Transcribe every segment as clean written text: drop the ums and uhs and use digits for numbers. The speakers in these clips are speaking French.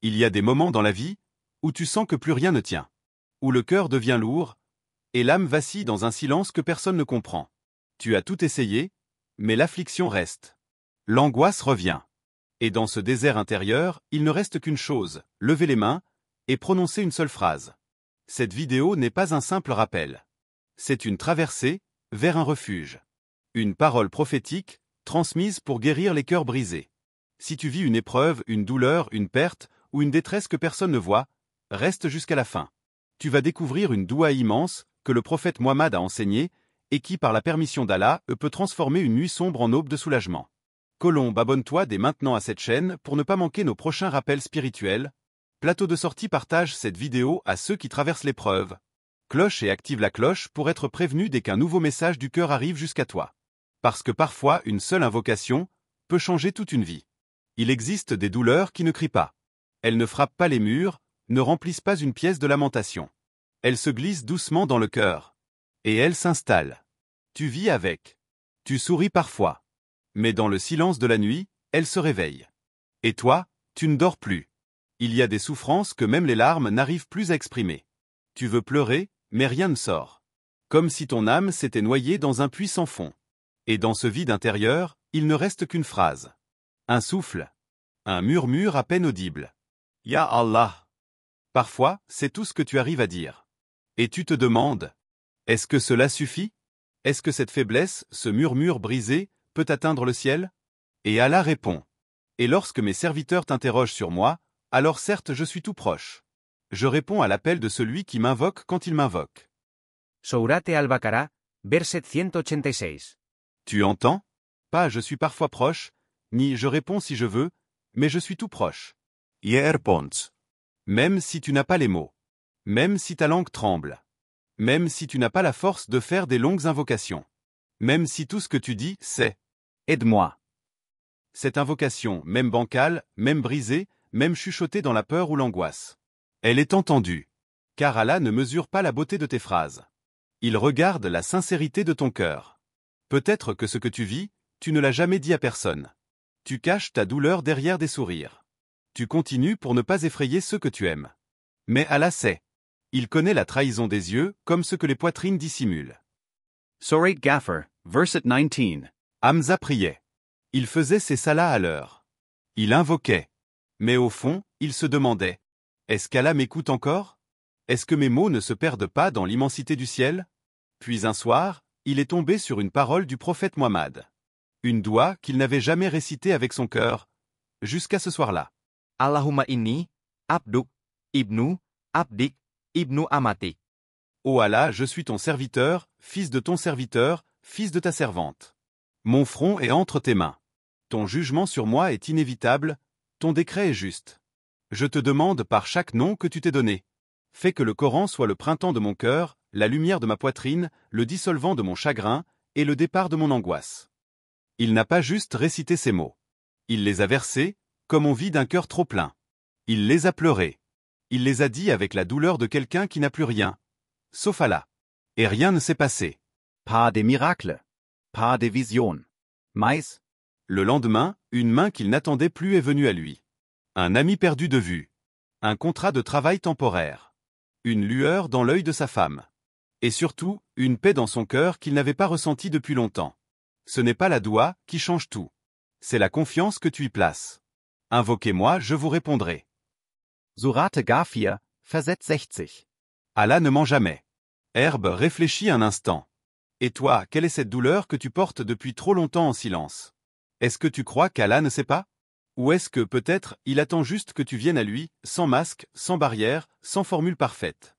Il y a des moments dans la vie où tu sens que plus rien ne tient, où le cœur devient lourd, et l'âme vacille dans un silence que personne ne comprend. Tu as tout essayé, mais l'affliction reste. L'angoisse revient. Et dans ce désert intérieur, il ne reste qu'une chose, lever les mains et prononcer une seule phrase. Cette vidéo n'est pas un simple rappel. C'est une traversée vers un refuge. Une parole prophétique, transmise pour guérir les cœurs brisés. Si tu vis une épreuve, une douleur, une perte, ou une détresse que personne ne voit, reste jusqu'à la fin. Tu vas découvrir une doua immense, que le prophète Mohammed a enseignée, et qui, par la permission d'Allah, peut transformer une nuit sombre en aube de soulagement. Colombe, abonne-toi dès maintenant à cette chaîne pour ne pas manquer nos prochains rappels spirituels. Plateau de sortie, partage cette vidéo à ceux qui traversent l'épreuve. Cloche et active la cloche pour être prévenu dès qu'un nouveau message du cœur arrive jusqu'à toi. Parce que parfois, une seule invocation peut changer toute une vie. Il existe des douleurs qui ne crient pas. Elles ne frappent pas les murs, ne remplissent pas une pièce de lamentation. Elles se glissent doucement dans le cœur. Et elles s'installent. Tu vis avec. Tu souris parfois. Mais dans le silence de la nuit, elles se réveillent. Et toi, tu ne dors plus. Il y a des souffrances que même les larmes n'arrivent plus à exprimer. Tu veux pleurer, mais rien ne sort. Comme si ton âme s'était noyée dans un puits sans fond. Et dans ce vide intérieur, il ne reste qu'une phrase. Un souffle. Un murmure à peine audible. Ya Allah. Parfois, c'est tout ce que tu arrives à dire. Et tu te demandes, est-ce que cela suffit? Est-ce que cette faiblesse, ce murmure brisé, peut atteindre le ciel? Et Allah répond. Et lorsque mes serviteurs t'interrogent sur moi, alors certes je suis tout proche. Je réponds à l'appel de celui qui m'invoque quand il m'invoque. Sourate al-Baqarah, verset 186. Tu entends? Pas je suis parfois proche, ni je réponds si je veux, mais je suis tout proche. Yerbons. Même si tu n'as pas les mots. Même si ta langue tremble. Même si tu n'as pas la force de faire des longues invocations. Même si tout ce que tu dis, c'est « Aide-moi ». Cette invocation, même bancale, même brisée, même chuchotée dans la peur ou l'angoisse. Elle est entendue. Car Allah ne mesure pas la beauté de tes phrases. Il regarde la sincérité de ton cœur. Peut-être que ce que tu vis, tu ne l'as jamais dit à personne. Tu caches ta douleur derrière des sourires. Tu continues pour ne pas effrayer ceux que tu aimes. Mais Allah sait. Il connaît la trahison des yeux comme ce que les poitrines dissimulent. Surah Ghafir, verset 19. Hamza priait. Il faisait ses salahs à l'heure. Il invoquait. Mais au fond, il se demandait. Est-ce qu'Allah m'écoute encore? Est-ce que mes mots ne se perdent pas dans l'immensité du ciel? Puis un soir, il est tombé sur une parole du prophète Mohammed. Une doua qu'il n'avait jamais récitée avec son cœur, jusqu'à ce soir-là. Allahumma inni, abduk, ibnu, abdik, ibnu amatik. Ô Allah, je suis ton serviteur, fils de ton serviteur, fils de ta servante. Mon front est entre tes mains. Ton jugement sur moi est inévitable, ton décret est juste. Je te demande par chaque nom que tu t'es donné. Fais que le Coran soit le printemps de mon cœur, la lumière de ma poitrine, le dissolvant de mon chagrin, et le départ de mon angoisse. Il n'a pas juste récité ces mots. Il les a versés, comme on vit d'un cœur trop plein. Il les a pleurés. Il les a dit avec la douleur de quelqu'un qui n'a plus rien. Sauf Allah. Et rien ne s'est passé. Pas de miracle. Pas de vision. Mais, le lendemain, une main qu'il n'attendait plus est venue à lui. Un ami perdu de vue. Un contrat de travail temporaire. Une lueur dans l'œil de sa femme. Et surtout, une paix dans son cœur qu'il n'avait pas ressentie depuis longtemps. Ce n'est pas la doua qui change tout. C'est la confiance que tu y places. Invoquez-moi, je vous répondrai. Surate Ghafir, verset 60. Allah ne ment jamais. Herbe réfléchit un instant. Et toi, quelle est cette douleur que tu portes depuis trop longtemps en silence? Est-ce que tu crois qu'Allah ne sait pas? Ou est-ce que peut-être il attend juste que tu viennes à lui, sans masque, sans barrière, sans formule parfaite?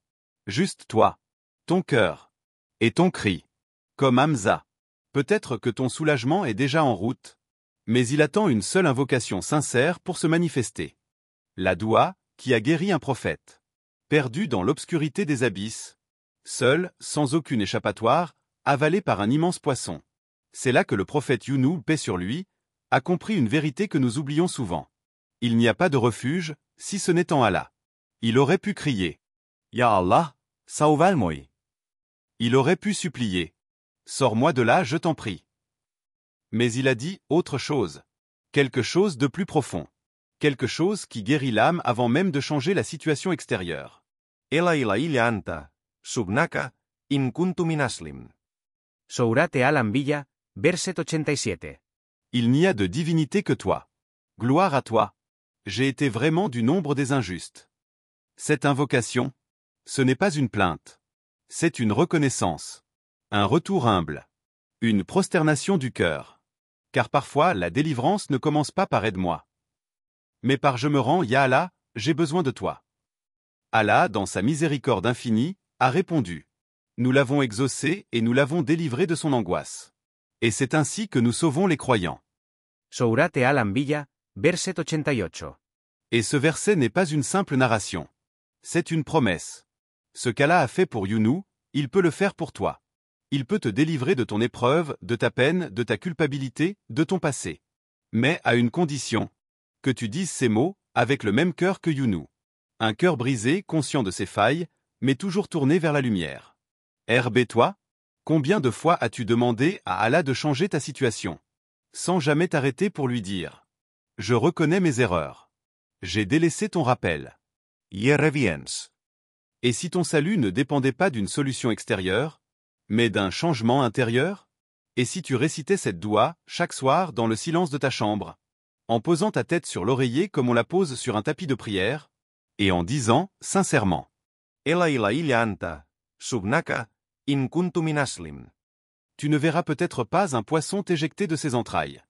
Juste toi, ton cœur, et ton cri. Comme Hamza. Peut-être que ton soulagement est déjà en route. Mais il attend une seule invocation sincère pour se manifester. La doua, qui a guéri un prophète. Perdu dans l'obscurité des abysses. Seul, sans aucune échappatoire, avalé par un immense poisson. C'est là que le prophète Younou, paix sur lui, a compris une vérité que nous oublions souvent. Il n'y a pas de refuge, si ce n'est en Allah. Il aurait pu crier. Ya Allah, salva-moi. Il aurait pu supplier. Sors-moi de là, je t'en prie. Mais il a dit autre chose. Quelque chose de plus profond. Quelque chose qui guérit l'âme avant même de changer la situation extérieure. Ela ila illa anta, subnaka, in kuntu minaslim. Sourate al-Anbiya, verset 87. Il n'y a de divinité que toi. Gloire à toi. J'ai été vraiment du nombre des injustes. Cette invocation, ce n'est pas une plainte. C'est une reconnaissance. Un retour humble. Une prosternation du cœur. Car parfois, la délivrance ne commence pas par aide-moi. Mais par je me rends, Ya Allah, j'ai besoin de toi. Allah, dans sa miséricorde infinie, a répondu. Nous l'avons exaucé et nous l'avons délivré de son angoisse. Et c'est ainsi que nous sauvons les croyants. Sourate al-Anbiya, verset 88. Et ce verset n'est pas une simple narration. C'est une promesse. Ce qu'Allah a fait pour Younou, il peut le faire pour toi. Il peut te délivrer de ton épreuve, de ta peine, de ta culpabilité, de ton passé. Mais à une condition. Que tu dises ces mots, avec le même cœur que Younou. Un cœur brisé, conscient de ses failles, mais toujours tourné vers la lumière. Herbe, toi, combien de fois as-tu demandé à Allah de changer ta situation? Sans jamais t'arrêter pour lui dire. Je reconnais mes erreurs. J'ai délaissé ton rappel. Yereviens. Et si ton salut ne dépendait pas d'une solution extérieure, mais d'un changement intérieur? Et si tu récitais cette doua, chaque soir, dans le silence de ta chambre, en posant ta tête sur l'oreiller comme on la pose sur un tapis de prière, et en disant, sincèrement, Ela ila illa anta, subnaka, in kuntu minaslim. tu ne verras peut-être pas un poisson t'éjecter de ses entrailles.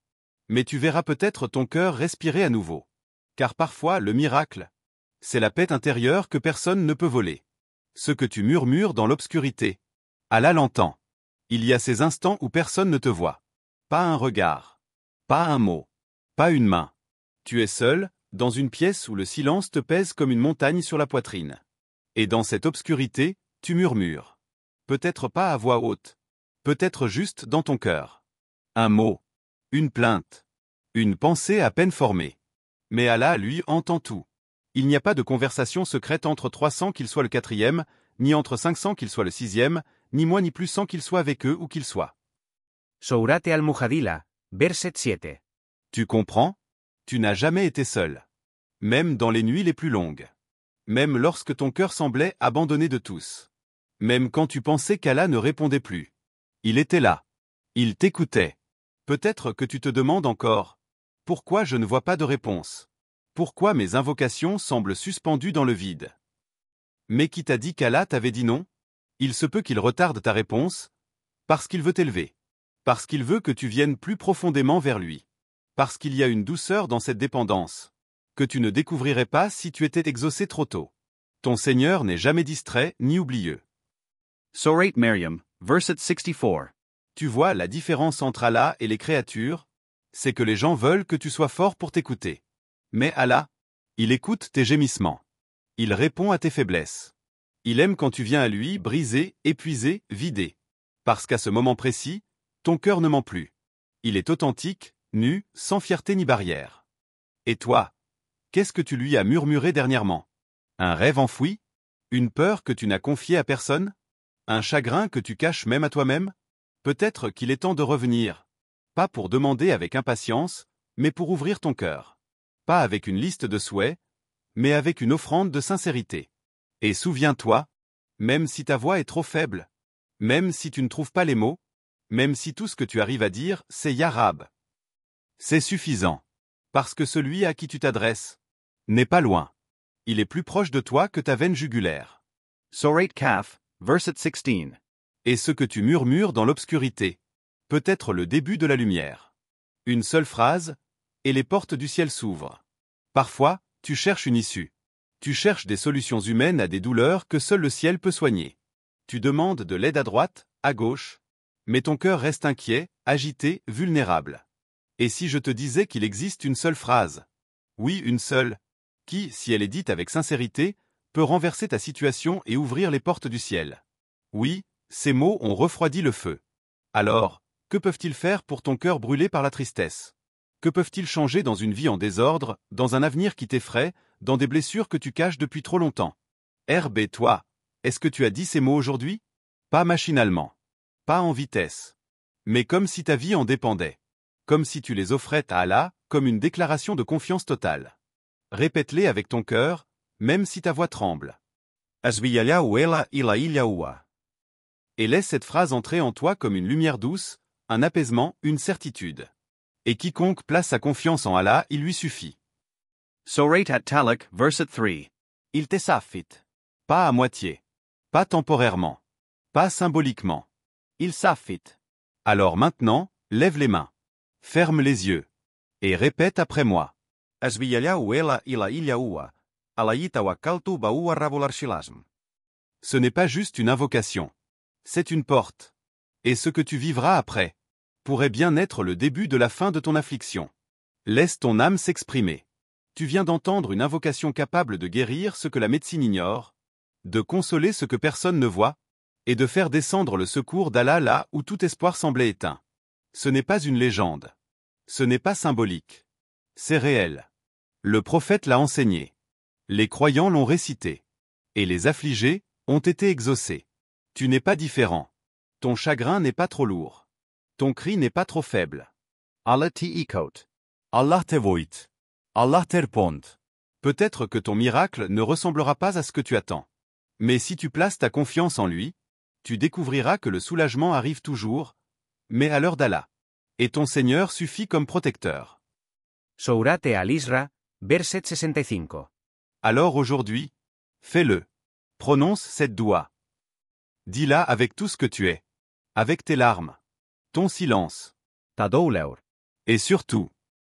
Mais tu verras peut-être ton cœur respirer à nouveau. Car parfois, le miracle, c'est la paix intérieure que personne ne peut voler. Ce que tu murmures dans l'obscurité, Allah l'entend. Il y a ces instants où personne ne te voit. Pas un regard. Pas un mot. Pas une main. Tu es seul, dans une pièce où le silence te pèse comme une montagne sur la poitrine. Et dans cette obscurité, tu murmures. Peut-être pas à voix haute. Peut-être juste dans ton cœur. Un mot. Une plainte. Une pensée à peine formée. Mais Allah, lui, entend tout. Il n'y a pas de conversation secrète entre 300 qu'il soit le 4e, ni entre 500 qu'il soit le 6e, ni moins ni plus sans qu'il soit avec eux ou qu'il soit. Sourate al-Mujadila, verset 7. Tu comprends? Tu n'as jamais été seul. Même dans les nuits les plus longues. Même lorsque ton cœur semblait abandonné de tous. Même quand tu pensais qu'Allah ne répondait plus. Il était là. Il t'écoutait. Peut-être que tu te demandes encore. Pourquoi je ne vois pas de réponse? Pourquoi mes invocations semblent suspendues dans le vide? Mais qui t'a dit qu'Allah t'avait dit non? Il se peut qu'il retarde ta réponse, parce qu'il veut t'élever. Parce qu'il veut que tu viennes plus profondément vers lui. Parce qu'il y a une douceur dans cette dépendance, que tu ne découvrirais pas si tu étais exaucé trop tôt. Ton Seigneur n'est jamais distrait ni oublieux. Surate Miriam, verset 64. Tu vois la différence entre Allah et les créatures? C'est que les gens veulent que tu sois fort pour t'écouter. Mais Allah, il écoute tes gémissements. Il répond à tes faiblesses. Il aime quand tu viens à lui, brisé, épuisé, vidé. Parce qu'à ce moment précis, ton cœur ne ment plus. Il est authentique, nu, sans fierté ni barrière. Et toi, qu'est-ce que tu lui as murmuré dernièrement? Un rêve enfoui? Une peur que tu n'as confiée à personne? Un chagrin que tu caches même à toi-même? Peut-être qu'il est temps de revenir. Pas pour demander avec impatience, mais pour ouvrir ton cœur. Pas avec une liste de souhaits, mais avec une offrande de sincérité. Et souviens-toi, même si ta voix est trop faible, même si tu ne trouves pas les mots, même si tout ce que tu arrives à dire, c'est Ya Rab. C'est suffisant. Parce que celui à qui tu t'adresses n'est pas loin. Il est plus proche de toi que ta veine jugulaire. Surate Kaf, verset 16. Et ce que tu murmures dans l'obscurité peut être le début de la lumière. Une seule phrase, et les portes du ciel s'ouvrent. Parfois, tu cherches une issue. Tu cherches des solutions humaines à des douleurs que seul le ciel peut soigner. Tu demandes de l'aide à droite, à gauche, mais ton cœur reste inquiet, agité, vulnérable. Et si je te disais qu'il existe une seule phrase? Oui, une seule, qui, si elle est dite avec sincérité, peut renverser ta situation et ouvrir les portes du ciel. Oui, ces mots ont refroidi le feu. Alors, que peuvent-ils faire pour ton cœur brûlé par la tristesse? Que peuvent-ils changer dans une vie en désordre, dans un avenir qui t'effraie, dans des blessures que tu caches depuis trop longtemps? Herbe, et toi, est-ce que tu as dit ces mots aujourd'hui? Pas machinalement. Pas en vitesse. Mais comme si ta vie en dépendait. Comme si tu les offrais à Allah, comme une déclaration de confiance totale. Répète-les avec ton cœur, même si ta voix tremble. Esbillalau ela I la illaua. Et laisse cette phrase entrer en toi comme une lumière douce, un apaisement, une certitude. Et quiconque place sa confiance en Allah, il lui suffit. Sorat at Talak, verset 3. Il t'essaffit. Pas à moitié. Pas temporairement. Pas symboliquement. Il saffit. Alors maintenant, lève les mains. Ferme les yeux. Et répète après moi. Esbillalau ela I la illaua. Alai tawakkaltu baua rabbul archilasm. Ce n'est pas juste une invocation. C'est une porte. Et ce que tu vivras après pourrait bien être le début de la fin de ton affliction. Laisse ton âme s'exprimer. Tu viens d'entendre une invocation capable de guérir ce que la médecine ignore, de consoler ce que personne ne voit, et de faire descendre le secours d'Allah là où tout espoir semblait éteint. Ce n'est pas une légende. Ce n'est pas symbolique. C'est réel. Le prophète l'a enseigné. Les croyants l'ont récité. Et les affligés ont été exaucés. Tu n'es pas différent. Ton chagrin n'est pas trop lourd. Ton cri n'est pas trop faible. Allah te ikot. Allah te voit. Allah te répond. Peut-être que ton miracle ne ressemblera pas à ce que tu attends. Mais si tu places ta confiance en lui, tu découvriras que le soulagement arrive toujours, mais à l'heure d'Allah. Et ton Seigneur suffit comme protecteur. Sourate al-Isra, verset 65. Alors aujourd'hui, fais-le. Prononce cette doua. Dis-la avec tout ce que tu es. Avec tes larmes. Ton silence. Tadouleur. Et surtout,